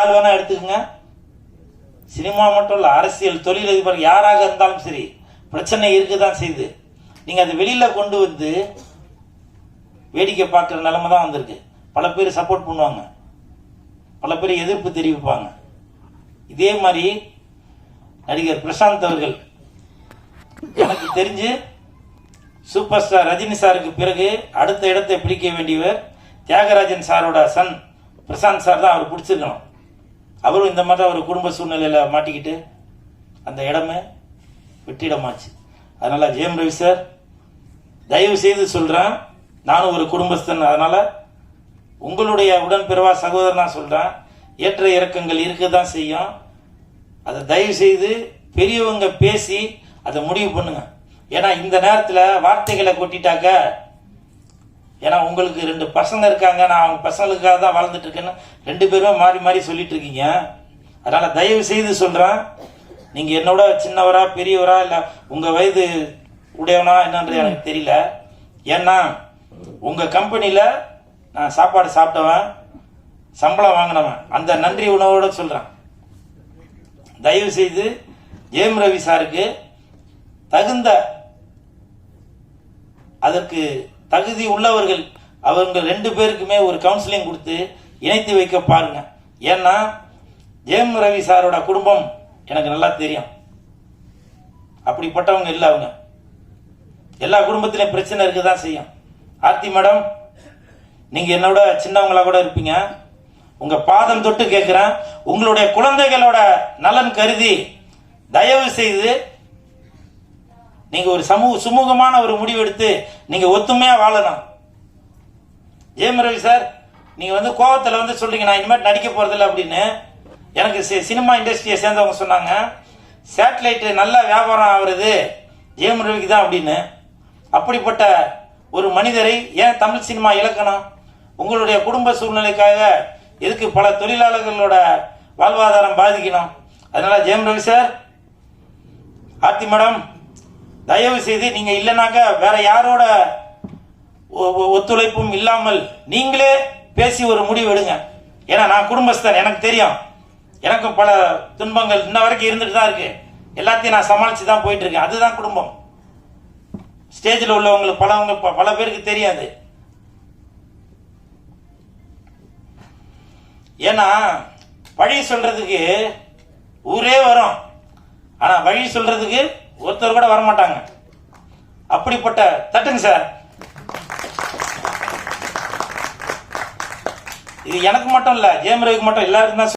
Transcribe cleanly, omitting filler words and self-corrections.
ஆள் வேணா எடுத்துக்கங்க. சினிமா மட்டும் இல்ல, அரசியல், தொழிலதிபர் யாராக இருந்தாலும் சரி பிரச்சனை இருக்குதான் செய்யுது. நீங்க அதை வெளியில கொண்டு வந்து வேடிக்கை பார்க்குற நிலைமை தான் வந்திருக்கு. பல பேர் சப்போர்ட் பண்ணுவாங்க, பல பேர் எதிர்ப்பு தெரிவிப்பாங்க. இதே மாதிரி நடிகர் பிரசாந்த் அவர்கள் எனக்கு தெரிஞ்சு சூப்பர் ஸ்டார் ரஜினி சாருக்கு பிறகு அடுத்த இடத்தை பிடிக்க வேண்டியவர் தியாகராஜன் சாரோட சன் பிரசாந்த் சார் தான். அவர் பிடிச்சிருக்கணும். அவரும் இந்த மாதிரி ஒரு குடும்ப சூழ்நிலையில் மாட்டிக்கிட்டு அந்த இடமே வெற்றிடமாச்சு. அதனால ஜெயம் ரவி சார், தயவு செய்து சொல்றேன், நானும் ஒரு குடும்பஸ்தன், அதனால உங்களுடைய உடன்பிறவா சகோதரனா சொல்றேன், ஏற்ற இறக்கங்கள் இருக்க தான் செய்யும். அதை தயவு செய்து பெரியவங்க பேசி அதை முடிவு பண்ணுங்க. ஏன்னா இந்த நேரத்தில் வார்த்தைகளை கொட்டிட்டாக்க, ஏன்னா உங்களுக்கு 2 பசங்க இருக்காங்க, நான் அவங்க பசங்களுக்காக தான் வாழ்ந்துட்டு இருக்கேன்னு 2 பேருமே மாறி மாறி சொல்லிட்டு இருக்கீங்க. அதனால தயவு செய்து சொல்றேன், நீங்க என்னோட சின்னவரா பெரியவரா இல்ல உங்க வயது உடையவனா என்னன்றது எனக்கு தெரியல. ஏன்னா உங்க கம்பெனியில நான் சாப்பாடு சாப்பிட்டவன், சம்பளம் வாங்கினவன், அந்த நன்றி உணவோட சொல்றேன். தயவு செய்து ஜெயம் ரவி சாருக்கு தகுந்த, அதற்கு தகுதி உள்ளவர்கள் அவங்க 2 பேருக்குமே ஒரு கவுன்சிலிங் கொடுத்து இணைத்து வைக்க பாருங்க. ஏன்னா ஜெயம் ரவி சாரோட குடும்பம் எனக்கு நல்லா தெரியும். அப்படிப்பட்டவங்க இல்லை அவங்க. எல்லா குடும்பத்திலையும் பிரச்சனை இருக்குதான் செய்யும். ஆர்த்தி மேடம், நீங்க என்னோட சின்னவங்களா கூட இருப்பீங்க. உங்க பாதம் தொட்டு கேட்கிறேன், உங்களுடைய குழந்தைகளோட நலன் கருதி தயவு செய்து நீங்க ஒரு சுமூகமான ஒரு முடிவு எடுத்து நீங்க ஒத்துமையா வாழணும். ஜெயம் ரவி சார், நீங்க வந்து கோவத்துல வந்து சொல்றீங்க நான் இனிமேல் நடிக்க போறதில்லை அப்படின்னு. எனக்கு சினிமா இண்டஸ்ட்ரியை சேர்ந்தவங்க சொன்னாங்க, சேட்டலைட் நல்ல வியாபாரம் ஆகுறது ஜெயம் ரவிக்கு தான் அப்படின்னு. அப்படிப்பட்ட ஒரு மனிதரை ஏன் தமிழ் சினிமா இழக்கணும்? உங்களுடைய குடும்ப சூழ்நிலைக்காக எதுக்கு பல தொழிலாளர்களோட வாழ்வாதாரம் பாதிக்கணும்? அதனால ஜெயம் ரவி சார், ஆர்த்தி மேடம், தயவு செய்து நீங்க இல்லைனாக்க வேற யாரோட ஒத்துழைப்பும் இல்லாமல் நீங்களே பேசி ஒரு முடிவு எடுங்க. ஏன்னா நான் குடும்பஸ்தன், எனக்கு தெரியும், எனக்கும் பல துன்பங்கள் இன்ன வரைக்கும் இருந்துட்டு தான் இருக்கு. எல்லாத்தையும் நான் சமாளிச்சு தான் போயிட்டு இருக்கேன். அதுதான் குடும்பம். ஸ்டேஜில் உள்ளவங்களுக்கு பல பேருக்கு தெரியாது. ஏன்னா வழி சொல்றதுக்கு ஊரே வரும், ஆனா வழி சொல்றதுக்கு ஒருத்தர் கூட வரமாட்டாங்க. அப்படிப்பட்ட தட்டுங்க சார். இது எனக்கு மட்டும் இல்ல, ஜெயம் ரவிக்கு மட்டும், எல்லாருக்கும் தான்.